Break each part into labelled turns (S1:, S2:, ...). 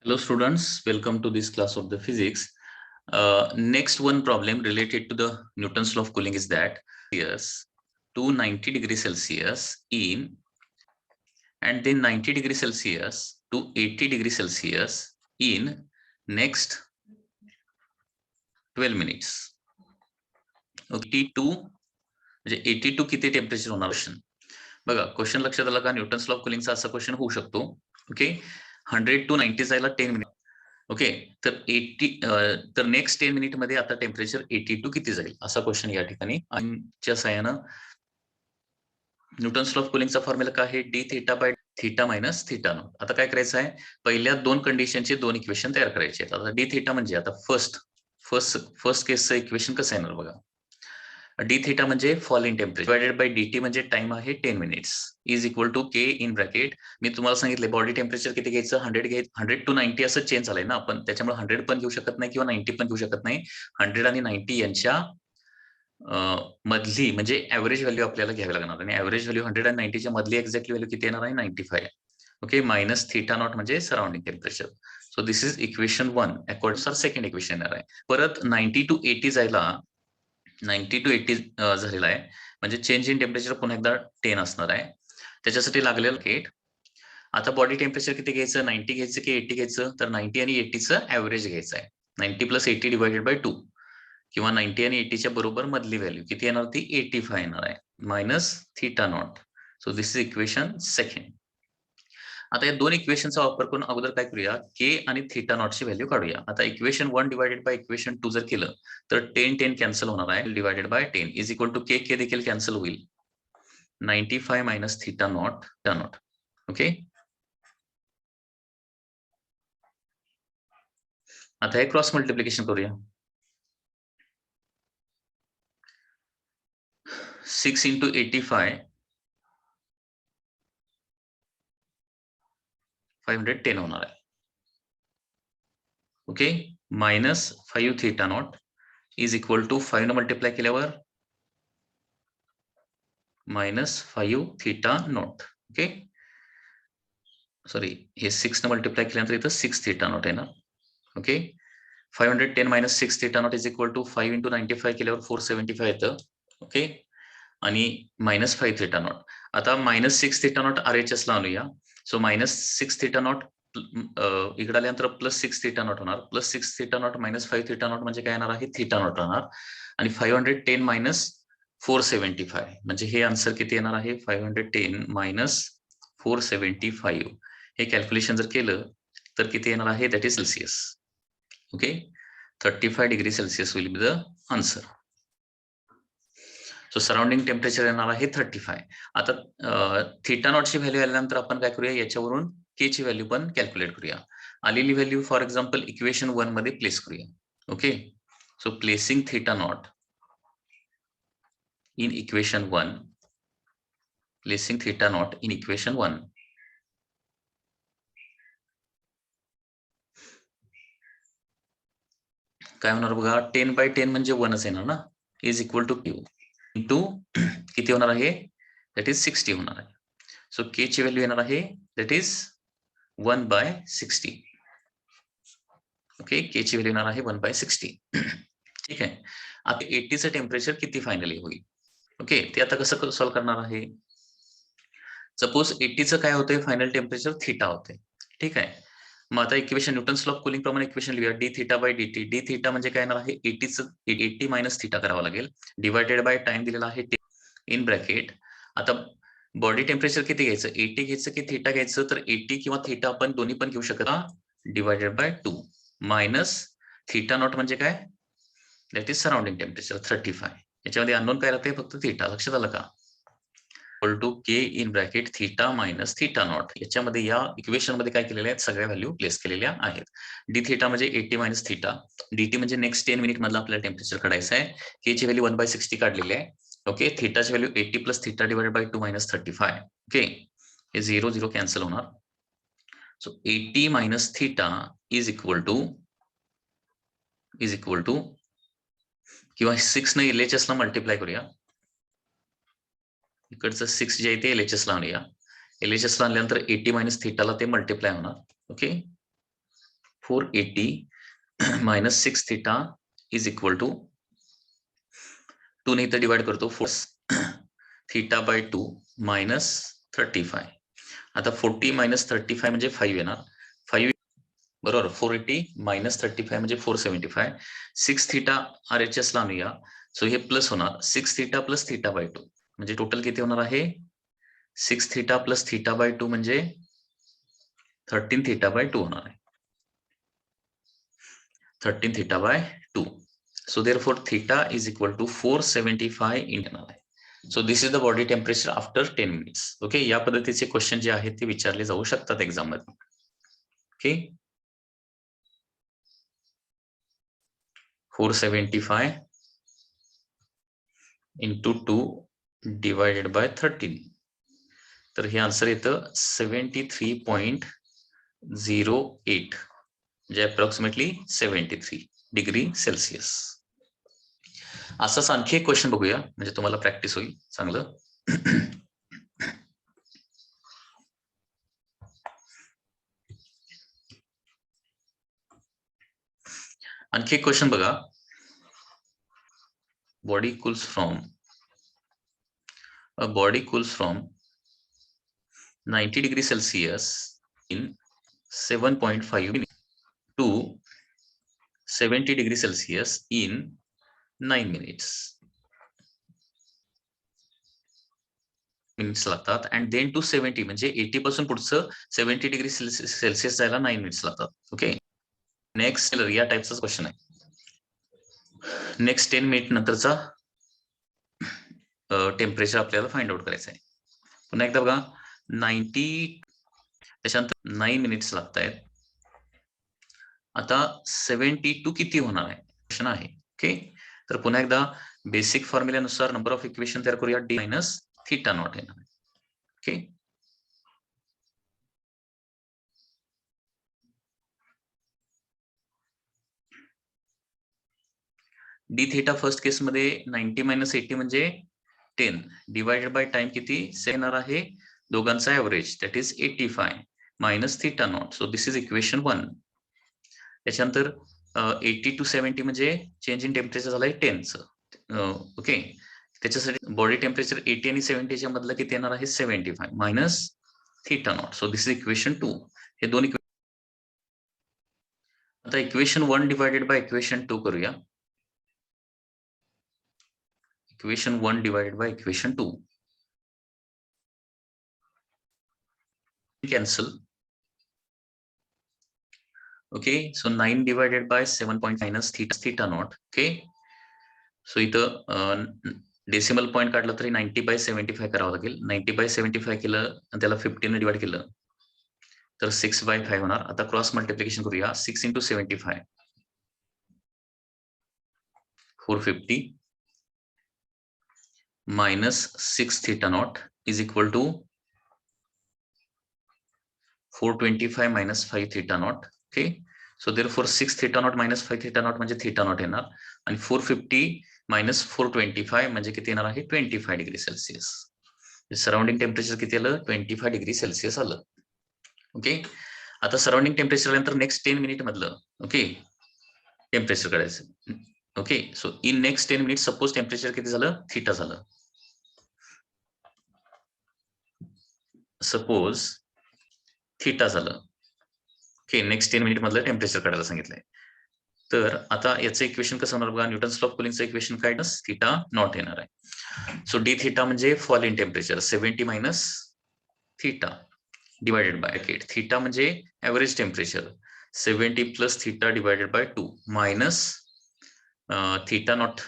S1: Hello students, welcome to this class of the physics. Next one problem related to the Newton's law of cooling is that yes, to 90 degrees Celsius in and then 90 degrees Celsius to 80 degrees Celsius in next 12 minutes. Okay, 82 म्हणजे 82 किती temperature होणार question बघा. Question लक्षात आला का? Newton's law of कूलिंगचा असा question होऊ शकतो. ओके, 100 to 90 जायला 10 मिनिट. ओके, तर 80 तर नेक्स्ट 10 मिनिट मध्ये आता टेम्परेचर 82 किती जाईल असा क्वेश्चन या ठिकाणी च्या साहाय्यानं न्यूटन्स लॉ ऑफ कूलिंगचा फॉर्म्युला काय आहे? D theta bye theta minus theta naught. आता काय करायचं आहे? पहिल्या दोन कंडिशनचे दोन इक्वेशन तयार करायचे आहेत. आता डी थीटा म्हणजे आता फर्स्ट केसचं इक्वेशन कसं येणार बघा. डी थीटा म्हणजे fall in temperature divided by D T म्हणजे टाइम आहे 10 minutes is equal to K in bracket. मी तुम्हाला सांगितले बॉडी टेम्परेचर किती घ्यायचं? 100 to 90 असं चेंज झालंय ना आपण, त्याच्यामुळे 100 पण घेऊ शकत नाही किंवा 90 पण घेऊ शकत नाही. 100 आणि 90 यांच्या मधली म्हणजे ऍव्हरेज व्हॅल्यू आपल्याला घ्यावी लागणार आणि ऍव्हरेज व्हॅल्यू 100 आणि 90च्या मधली एक्झॅक्टली व्हॅल्यू किती येणार आहे? 95. ओके, मायनस थीटा नॉट म्हणजे surrounding temperature. So this is equation 1. According second equation येणार आहे. परत 90 to 80 जायला 90 to 80 झालेला आहे म्हणजे चेंज इन टेम्परेचर पुन्हा एकदा 10 असणार आहे. त्याच्यासाठी लागलेलं गेट. आता बॉडी टेम्परेचर किती घ्यायचं? 90 घ्यायचं की 80 घ्यायचं? तर 90 आणि 80चं ऍव्हरेज घ्यायचं आहे. 90 प्लस 80 डिवायडेड बाय 2 किंवा 90 आणि 80च्या बरोबर मधली व्हॅल्यू किती येणार? ती 85 येणार आहे minus theta not. So this is equation second. आता या दोन इक्वेशनचा वापर करून अगोदर काय करूया? के आणि थीटा नॉटची व्हॅल्यू काढूया. आता इक्वेशन 1 डिवायडेड बाय इक्वेशन 2 जर केलं तर 10 कॅन्सल होणार आहे. Divided by 10 is equal to K देखील कॅन्सल होईल. 95 मायनस थीटा नॉट. ओके, आता हे क्रॉस मल्टिप्लिकेशन करूया. 6 into 85 510 होणार आहे. Okay, minus 5 theta not is equal to 5 न मल्टिप्लाय केल्यावर minus 5 theta naught. Okay, sorry, हे 6 न मल्टिप्लाय केल्यानंतर इथं 6 थीटा नॉट येणार. Okay, 510 minus 6 theta not is equal to 5 into 95 केल्यावर 475 येतं. ओके, आणि मायनस 5 थीटा नॉट. आता मायनस 6 थीटा नॉट RHS ला आणूया. सो मायनस 6 थीटा नॉट इकडे आल्यानंतर प्लस 6 थीटा नॉट होणार. Plus 6 theta not minus 5 theta not म्हणजे काय येणार आहे? थीटा नॉट राहणार. आणि 510 मायनस 475 म्हणजे हे आन्सर किती येणार आहे? 510 मायनस 475. हे कॅल्क्युलेशन जर केलं तर किती येणार आहे? That is Celsius. Okay, 35 degree Celsius will be the answer. So surrounding temperature येणार आहे 35. आता थीटा नॉटची व्हॅल्यू आल्यानंतर आपण काय करूया? याच्यावरून के ची व्हॅल्यू पण कॅल्क्युलेट करूया. आलेली व्हॅल्यू फॉर एक्झाम्पल इक्वेशन 1 मध्ये प्लेस करूया. Okay, so placing theta naught in equation 1, placing theta naught in equation 1. काय होणार बघा? 10/10 म्हणजे 1च येणार ना, is equal to q into किती होणार आहे? दॅट इज 60 होणार आहे. सो के ची व्हॅल्यू येणार आहे दॅट इज 1/60. ओके, के ची व्हॅल्यू येणार आहे 1/60. ठीक आहे. आता 80चं टेम्परेचर किती फायनली होईल? ओके, ते आता कसं सॉल्व्ह करणार आहे? सपोज 80चं काय होतंय? फायनल टेम्परेचर थीटा होते. ठीक आहे. मग आता equation Newton's law of cooling प्रमाणे इक्वेशन लिहूया. D theta by D theta म्हणजे काय येणार आहे? 80 मायनस थीटा करावा लागेल डिवायडेड बाय टाइम दिलेला आहे इन ब्रॅकेट. आता बॉडी टेम्परेचर किती घ्यायचं? 80 घ्यायचं की थीटा घ्यायचं? तर 80 किंवा थीटा आपण दोन्ही पण घेऊ शकता. Divided by 2 minus theta not म्हणजे काय? That is surrounding temperature 35. याच्यामध्ये अननोन काय राहते? फक्त थीटा. लक्षात आलं का? Equal to K in bracket theta minus theta naught. याच्यामध्ये या इक्वेशन मध्ये काय केलेल्या आहेत? सगळ्या व्हॅल्यू प्लेस केलेल्या आहेत. डी थीटा म्हणजे 80 मायनस थीटा. डी म्हणजे नेक्स्ट 10 मिनिट मधला आपल्याला टेम्परेचर काढायचं आहे. के ची व्हॅल्यू 1/60 काढलेली आहे. ओके, थीटाची value 80 plus theta divided by 2 minus 35. Okay, हे 0 कॅन्सल होणार. So 80 minus theta is equal to किंवा 6 ने LHS ला मल्टिप्लाय करूया. इकडचं 6 जे आहे ते LHS ला आणूया. LHS ला आणल्यानंतर 80 मायनस थीटाला ते मल्टिप्लाय होणार. Okay, 480 minus 6 theta is equal to 2 ने इथं डिवाइड करतो 4 थीटा बाय 2 मायनस 35. आता 40 मायनस 35 म्हणजे 5 येणार. 5 बरोबर. 480 मायनस 35 म्हणजे 475. 6 थीटा RHS ला आणूया. सो हे प्लस होणार 6 थीटा प्लस थीटा बाय 2 म्हणजे टोटल किती होणार आहे 6 थीटा प्लस थीटा बाय 2 म्हणजे 13 थीटा बाय 2 होणार आहे. 13 theta by 2. So therefore theta is equal to 475 internal. So this is the body temperature after 10 minutes. Okay, या पद्धतीचे क्वेश्चन जे आहेत ते विचारले जाऊ शकतात एक्झाम मध्ये. Okay, 475 into 2 divided by 13. तर हे आन्सर येतं 73.08 म्हणजे अप्रॉक्सिमेटली 73 डिग्री सेल्सिअस. असाच आणखी एक क्वेश्चन बघूया म्हणजे तुम्हाला प्रॅक्टिस होईल चांगलं. आणखी एक क्वेश्चन बघा. Body cools from 90 degree Celsius in 7.5 minutes to 70 degree Celsius in 9 minutes. लागतात and then to 70 म्हणजे 80 पासून पुढचं 70 डिग्री सेल्सिअस जायला 9 मिनिट्स लागतात. ओके, नेक्स्ट या टाइपचा क्वेश्चन आहे. नेक्स्ट 10 मिनिट नंतरचा टेम्परेचर आपल्याला फाइंड आउट करायचं आहे. पुन्हा एकदा बघा 90 त्याच्यानंतर 9 मिनिट्स लागत आहेत. आता 72 किती होणार आहे क्वेश्चन आहे. ओके, तर पुन्हा एकदा बेसिक फॉर्म्युल्यानुसार नंबर ऑफ इक्वेशन तयार करूया. डी मायनस थीटा नॉट येणार आहे. ओके, डी थीटा फर्स्ट केस मध्ये 90 मायनस 80 म्हणजे 10 डिवायडेड बाय टाइम किती येणार आहे दोघांचा average that is 85 minus theta not. So this is equation 1. त्याच्यानंतर 80 to 70 म्हणजे चेंज इन टेम्परेचर झालंय 10च. ओके, त्याच्यासाठी बॉडी टेम्परेचर 80 आणि 70 च्या मधलं किती येणार आहे 75 minus theta not. So this is equation 2. हे दोन आता इक्वेशन 1 डिवायडेड बाय इक्वेशन 2 करूया. Equation 1 divided by equation 2 cancel. Okay, so 9 divided by 7.9 minus theta naught. Okay, so इथं डेसिमल पॉइंट काढलं तरी 90 by 75 करावं लागेल. 90 by 75 केलं त्याला 15 ने डिवाइड केलं तर 6 by 5 होणार. आता क्रॉस मल्टिप्लिकेशन करूया. 6 into 75 450 minus 6 theta naught is equal to 425 minus 5 theta naught. Okay, so therefore 6 theta naught minus 5 theta naught म्हणजे theta naught येणार आणि 450 minus 425 म्हणजे किती येणार आहे 25 डिग्री सेल्सिअस. सराउंडिंग टेम्परेचर किती आलं 25 डिग्री सेल्सिअस आलं. ओके, आता सराउंडिंग टेम्परेचर नंतर नेक्स्ट 10 मिनिट मधलं ओके टेम्परेचर काढायचं. Okay, so in next 10 minute suppose temperature किती झालं थीटा झालं. सपोज थीटा झालं. ओके, नेक्स्ट 10 मिनिट मधलं टेम्परेचर काढायला सांगितलंय. तर आता याचं इक्वेशन कसं होणार बघा. न्यूटन्स लॉ ऑफ कूलिंगचं इक्वेशन काय थीटा नॉट येणार आहे. सो डी थीटा म्हणजे fall in temperature 70 minus theta divided by theta म्हणजे average temperature 70 plus theta divided by 2 minus theta naught.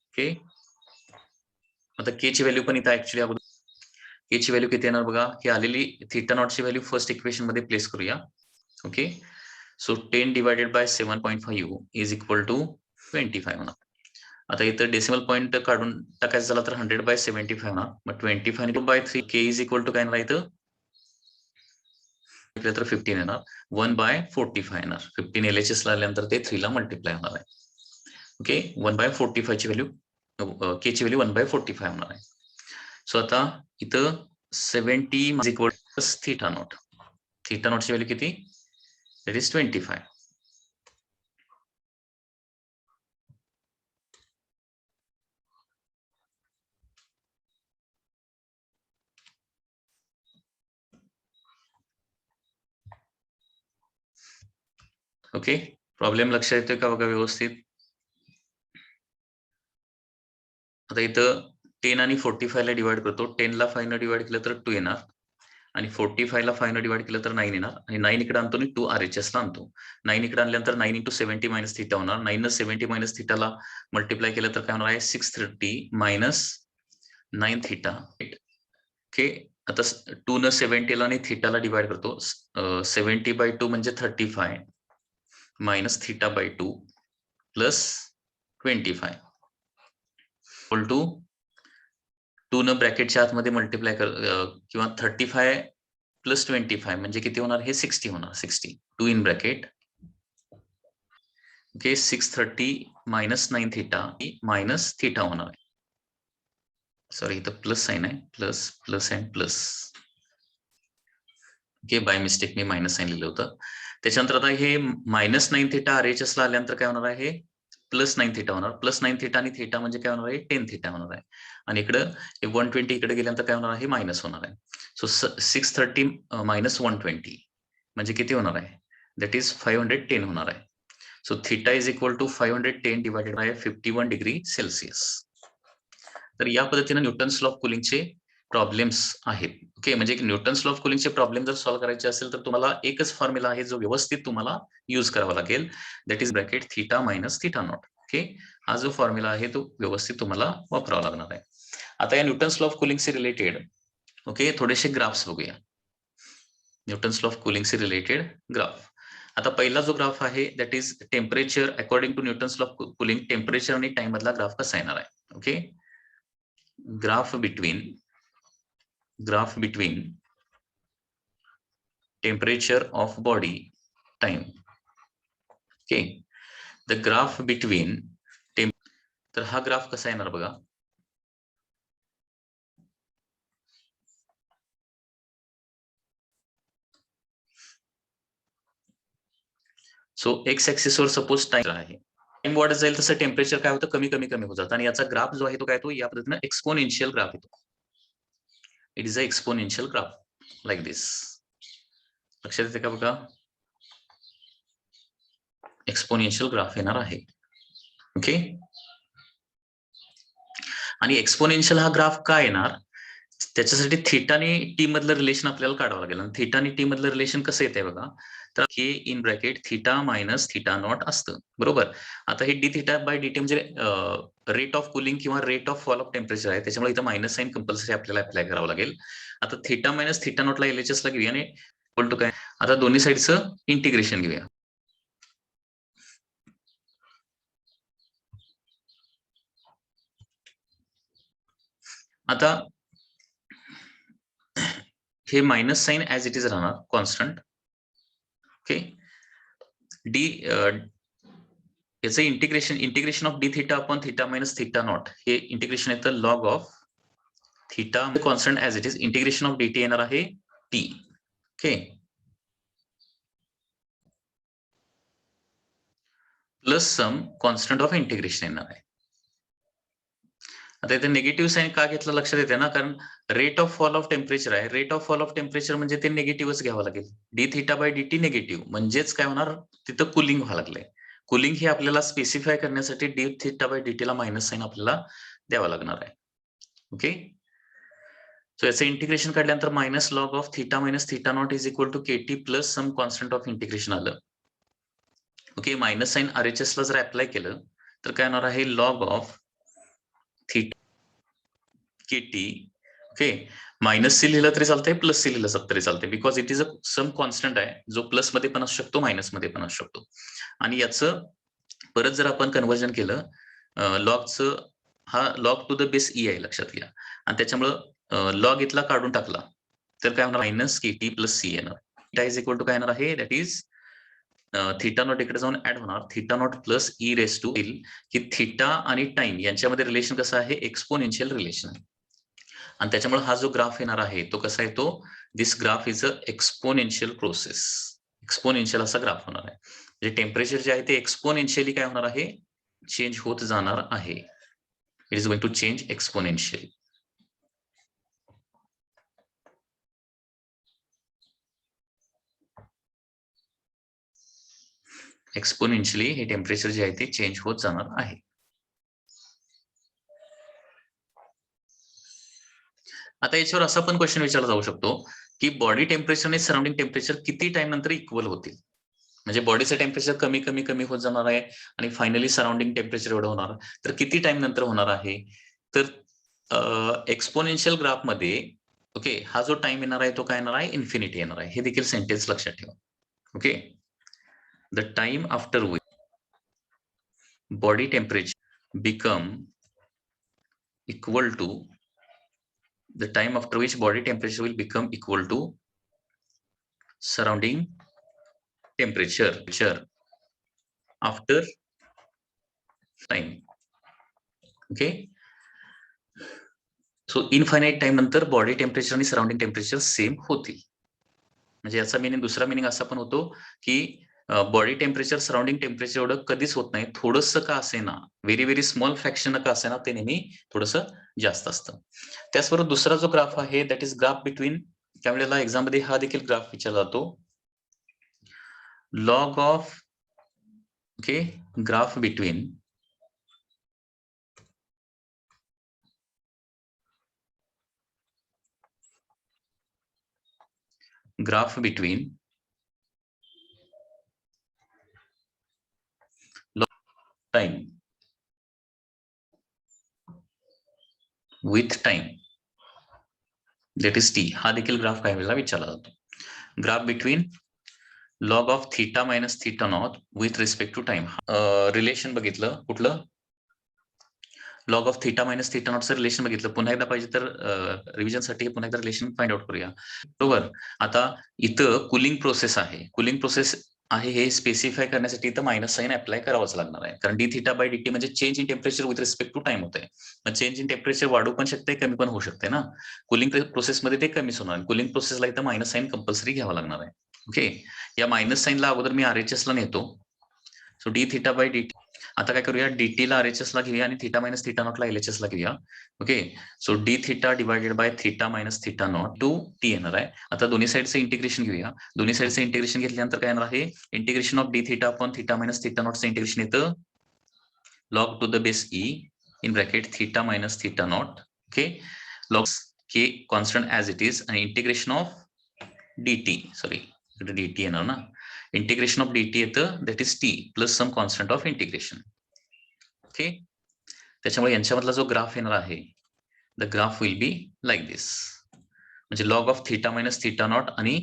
S1: Okay, आता के ची व्हॅल्यू पण इथं ऍक्च्युली अगोदर के ची व्हॅल्यू किती येणार बघा. ही आलेली थीटा नॉटची व्हॅल्यू फर्स्ट इक्वेशन मध्ये प्लेस करूया. Okay, so 10 divided by 7.5 is equal to 25 होणार. आता इथं डेसिमल पॉईंट काढून टाकायचं झाला तर 100 बाय 75 होणार. मग 25 by 3 k is equal to काय येणार इथं तर 15 येणार. 1 बाय 45 येणार. 15 LHS ला आल्यानंतर ते 3 ला मल्टिप्लाय होणार आहे. ओके, 1 बाय 45 ची व्हॅल्यू के ची व्हॅल्यू 1 बाय 45 होणार आहे. सो आता इथं 70 is equal to theta naught. Theta नॉटची व्हॅल्यू किती दॅट इज 25. ओके, प्रॉब्लेम लक्षात येतोय का बघा व्यवस्थित. आता इथं 10 आणि 45 ला डिवाइड करतो. 10 ला 5 ने डिवाइड केलं तर 2 येणार आणि 45 ला 5 ने डिवाइड केलं तर 9 येणार आणि 9 इकडे आणतो आणि 2 RHS ला आणतो. 9 इकडे आणल्यानंतर 9 into 70 minus theta होणार. 9 ने 70 minus theta ला मल्टिप्लाय केलं तर काय होणार आहे 630 minus 9 theta. ओके, आता 2 न 70 ला आणि थीटा ला डिवाइड करतो. 70/2 म्हणजे 35 minus theta by 2 plus 25 equal to 2 न ब्रॅकेटच्या आतमध्ये मल्टिप्लाय कर किंवा 35 प्लस 25 म्हणजे किती होणार हे 60 होणार. 60 2 in bracket okay 630 minus 9 theta minus theta होणार आहे. सॉरी इथं प्लस साइन आहे. Plus plus and plus okay by mistake मी मायनस साइन लिहिलं होतं. त्याच्यानंतर आता हे मायनस 9 थीटा RHS ला आल्यानंतर काय होणार आहे प्लस 9 थीटा होणार. प्लस 9 थीटा आणि थीटा म्हणजे काय होणार आहे 10 थीटा होणार आहे आणि इकडं 120 इकडे गेल्यानंतर काय होणार आहे मायनस होणार आहे. सो 630 मायनस 120 म्हणजे किती होणार आहे दॅट इज 510 होणार आहे. So theta is equal to 510 divided by 51 degree Celsius. तर या पद्धतीने न्यूटन्स लॉ ऑफ कुलिंगचे प्रॉब्लेम्स आहेत. ओके, म्हणजे न्यूटन्स लॉ ऑफ कुलिंगचे प्रॉब्लेम जर सॉल्व्ह करायचे असेल तर तुम्हाला एकच फॉर्म्युला आहे जो व्यवस्थित तुम्हाला यूज करावा लागेल. That is bracket theta minus theta naught. Okay, हा जो फॉर्म्युला आहे तो व्यवस्थित तुम्हाला वापरावा लागणार आहे. आता या न्यूटन्स लॉ ऑफ कुलिंगचे रिलेटेड ओके थोडेसे ग्राफ्स बघूया. न्यूटन्स लॉ ऑफ कुलिंगचे रिलेटेड ग्राफ. आता पहिला जो ग्राफ आहे that is temperature according to Newton's law of cooling. Temperature आणि टाइम मधला ग्राफ कसा येणार आहे. Okay, graph between temperature of body time. Okay, the graph between तर हा ग्राफ कसा येणार बघा. So x axis were suppose time आहे. टाइम वाढत जाईल तसं टेम्परेचर काय होतं कमी कमी कमी होत जातं आणि याचा ग्राफ जो आहे तो काय तो या पद्धतीने एक्सपोनेन्शियल ग्राफ येतो. It is a exponential graph like this. लक्षात येते का बघा एक्सपोनेन्शियल ग्राफ येणार आहे. ओके, आणि एक्सपोनेन्शियल हा ग्राफ का येणार त्याच्यासाठी थीटा आणि टी मधलं रिलेशन आपल्याला काढावं लागेल. आणि थीटा आणि टी मधलं रिलेशन कसं येते बघा तर K in bracket theta minus theta naught असतं बरोबर. आता हे D theta by D T म्हणजे रेट ऑफ कुलिंग किंवा rate of fall of temperature आहे त्याच्यामुळे इथं मायनस साइन कंपल्सरी आपल्याला अप्लाय करावं लागेल. आता थीटा मायनस थीटा नॉटला LHS ला घेऊया आणि इक्वल टू काय आता दोन्ही साईडचं इंटिग्रेशन घेऊया. आता हे minus sign as it is राहणार कॉन्स्टंट. ओके, डी याचं integration of D theta upon theta minus theta naught हे इंटिग्रेशन येतं log of theta constant as it is. Integration of dt येणार आहे t. Okay, plus some constant of integration येणार आहे. आता इथे निगेटिव्ह साइन का घेतलं लक्षात येते ना कारण rate of fall of temperature आहे. Rate of fall of temperature म्हणजे ते निगेटिव्हच घ्यावं लागेल. D theta by D T negative म्हणजेच काय होणार तिथं कुलिंग व्हायला लागलंय. कुलिंग हे आपल्याला स्पेसिफाय करण्यासाठी d theta by D t ला मायनस साइन आपल्याला द्यावा लागणार आहे. ओके, सो याचं इंटिग्रेशन काढल्यानंतर minus log of theta minus theta not is equal to kt plus some constant of integration आलं. ओके, मायनस साइन RHS ला जर अप्लाय केलं तर काय होणार आहे log of theta kt. Okay, minus c लिहिलं तरी चालतंय प्लस सी लिहिलं तरी चालतंय because it is a some constant आहे जो प्लस मध्ये पण असू शकतो मायनस मध्ये पण असू शकतो. आणि याचं परत जर आपण कन्व्हर्जन केलं लॉगचं हा log to the base E आहे लक्षात घ्या आणि त्याच्यामुळं लॉग इथला काढून टाकला तर काय होणार मायनस केटी प्लस सी येणार. थीटा इज इक्वल टू काय येणार आहे दॅट इज थीटा नॉट इकडे जाऊन ऍड होणार theta not plus e raise to की थीटा आणि टाइम यांच्यामध्ये रिलेशन कसं आहे एक्सपोनेन्शियल रिलेशन आहे आणि त्याच्यामुळे हा जो ग्राफ येणार आहे तो कसा येतो this graph is a exponential process. Exponential असा ग्राफ होणार आहे. म्हणजे टेम्परेचर जे आहे ते एक्सपोनेन्शियली काय होणार आहे, चेंज होत जाणार आहे. It is going to change exponentially. Exponentially हे टेम्परेचर जे आहे ते चेंज होत जाणार आहे. आता याच्यावर असा पण क्वेश्चन विचारला जाऊ शकतो की बॉडी टेम्परेचर आणि सराउंडिंग टेम्परेचर किती टाइम नंतर इक्वल होतील. म्हणजे बॉडीचं टेम्परेचर कमी कमी कमी होत जाणार आहे आणि फायनली सराउंडिंग टेम्परेचर एवढं होणार, तर किती टाइम नंतर होणार आहे. तर एक्सपोनेन्शियल ग्राफ मध्ये ओके हा जो टाइम येणार आहे तो काय येणार आहे, इन्फिनिटी येणार आहे. हे देखील सेंटेन्स लक्षात ठेवा. Okay, the time after which body temperature become equal to the time after which body temperature will become equal to surrounding temperature after time. Okay, so infinite time नंतर बॉडी टेम्परेचर आणि surrounding temperature same होतील. म्हणजे याचा meaning, दुसरा meaning असा पण होतो की बॉडी टेम्परेचर सराउंडिंग टेम्परेचर एवढं कधीच होत नाही, थोडंसं का असेना, व्हेरी व्हेरी स्मॉल फ्रॅक्शन का असेना, ते नेहमी थोडंसं जास्त असतं. त्याचबरोबर दुसरा जो ग्राफ आहे दॅट इज ग्राफ बिटवीन, त्यावेळेला एक्झाम मध्ये हा देखील ग्राफ विचारला जातो, log of okay graph between time with time that is T. हा देखील ग्राफ काय वेळेला विचारला जातो. Graph between log of theta minus theta naught with respect to time. Relation बघितलं कुठलं, log of theta minus theta नॉटचं रिलेशन बघितलं. पुन्हा एकदा पाहिजे तर रिव्हिजनसाठी पुन्हा एकदा रिलेशन फाइंड आउट करूया. बरोबर, आता इथं कुलिंग प्रोसेस आहे, कुलिंग प्रोसेस आहे हे स्पेसिफाय करण्यासाठी इथं मायनस साईन अप्लाय करावंच लागणार आहे, कारण D theta by D T म्हणजे change in temperature with respect to time होत आहे. मग चेंज इन टेम्परेचर वाढू पण शकते, कमी पण होऊ शकते ना. कुलिंग प्रोसेसमध्ये ते कमीच होणार, कुलिंग प्रोसेसला इथं मायनस साईन कंपल्सरी घ्यावा लागणार आहे. ओके, या मायनस साईनला अगोदर मी RHS ला नेतो. So d theta by D t, आता काय करूया, dt ला RHS ला घेऊया आणि थीटा मायनस थीटा नॉट ला LHS ला घेऊया. Okay, so d theta divided by theta minus theta not to t येणार आहे. आता दोन्ही साईडचं इंटिग्रेशन घेऊया. दोन्ही साईडचं इंटिग्रेशन घेतल्यानंतर काय येणार आहे, integration of D theta upon theta minus theta नॉटचं इंटिग्रेशन येतं log to the base E in bracket theta minus theta naught. Okay, log K constant as it is आणि integration of dt, sorry dt येणार ना, integration of dt येतं that is T plus some constant of integration. Okay, त्याच्यामुळे यांच्यामधला जो graph येणार आहे, the graph will be like this. म्हणजे log of theta minus theta not आणि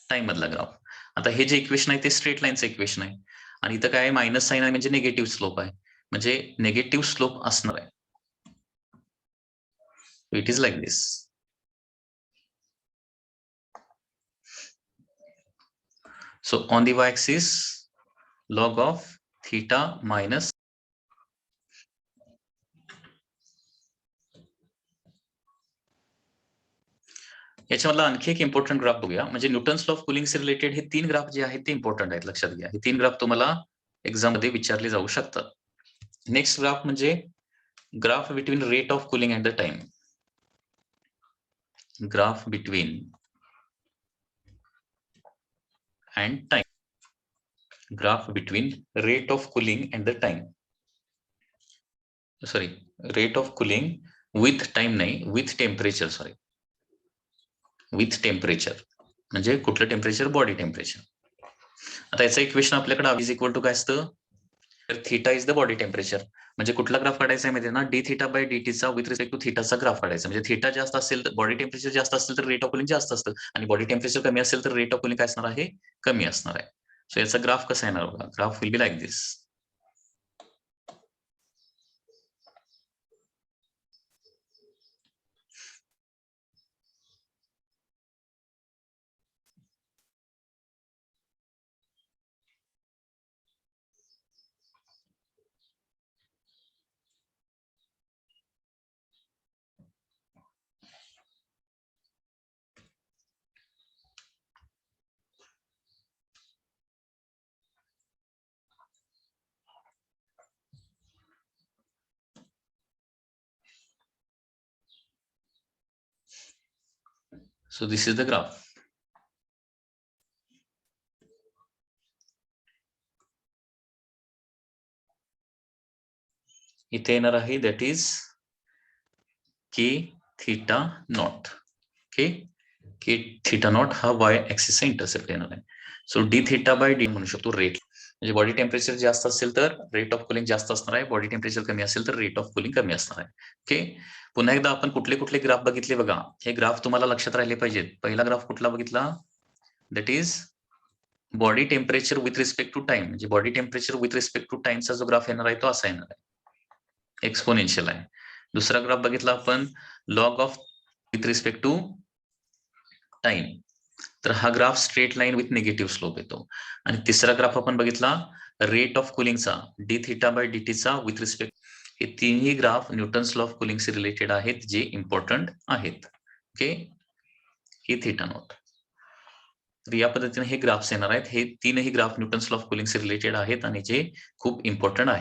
S1: टाइम मधला ग्राफ. आता हे जे इक्वेशन आहे ते स्ट्रेट लाईनचं इक्वेशन आहे आणि इथं काय मायनस साईन आहे म्हणजे निगेटिव्ह स्लोप आहे, म्हणजे निगेटिव्ह स्लोप असणार आहे. It is like this. So on the y-axis log of theta minus, याच्यामधला आणखी एक इम्पॉर्टंट ग्राफ बघूया. म्हणजे Newton's law of cooling say related हे 3 ग्राफ जे आहेत ते इम्पॉर्टंट आहेत, लक्षात घ्या. हे 3 ग्राफ तुम्हाला एक्झाम मध्ये विचारले जाऊ शकतात. नेक्स्ट ग्राफ म्हणजे graph between rate of cooling and the time. Graph between and time, graph between rate of cooling and the time, sorry rate of cooling with time नाही, with temperature, sorry with temperature म्हणजे कुठलं temperature, body temperature. आता याचं equation आपल्याकडे is equal to काय असतं, तर theta is the body temperature. म्हणजे कुठला ग्राफ काढायचा आहे माहिती ना, डी थीटा बाय डी टीचा विथ रिस्पेक्ट टू थीटाचा ग्राफ काढायचा. म्हणजे थीटा जास्त असेल तर बॉडी टेम्परेचर जास्त असेल तर रेट ऑफ कुलिंग जास्त असतं आणि बॉडी टेम्परेचर कमी असेल तर रेट ऑफ कुलिंग काय असणार आहे, कमी असणार आहे. सो याचा ग्राफ कसा येणार बघा, graph will be like this. So this is the graph. इथे येणार आहे that is K theta naught. K theta naught हा वाय ऍक्सिसचा इंटरसेप्ट येणार आहे. So d theta by D म्हणू शकतो रेट. म्हणजे बॉडी टेम्परेचर जास्त असेल तर रेट ऑफ कुलिंग जास्त असणार आहे. बॉडी टेम्परेचर कमी असेल तर रेट ऑफ कुलिंग कमी असणार आहे. ओके. पुन्हा एकदा आपण कुठले कुठले ग्राफ बघितले बघा. हे ग्राफ तुम्हाला लक्षात राहिले पाहिजेत. पहिला ग्राफ कुठला बघितला? That is body temperature with respect to time. म्हणजे body temperature with respect to टाइमचा जो ग्राफ येणार आहे तो असा येणार आहे, एक्सपोनेन्शियल आहे. दुसरा ग्राफ बघितला आपण log of with respect to time, तर हा graph straight line with negative slope येतो. आणि तिसरा ग्राफ आपण बघितला रेट ऑफ कुलिंगचा डी थीटा बाय डी टीचा विथ रिस्पेक्ट. हे तिन्ही ग्राफ न्यूटन्स लॉ ऑफ कुलिंगशी रिलेटेड आहेत, जे इम्पॉर्टंट आहेत. ओके. ही थीटा नॉट. तर या पद्धतीने हे ग्राफ्स येणार आहेत. हे तीनही ग्राफ न्यूटन्स लॉ ऑफ कुलिंगशी रिलेटेड आहेत आणि जे खूप इम्पॉर्टंट आहेत.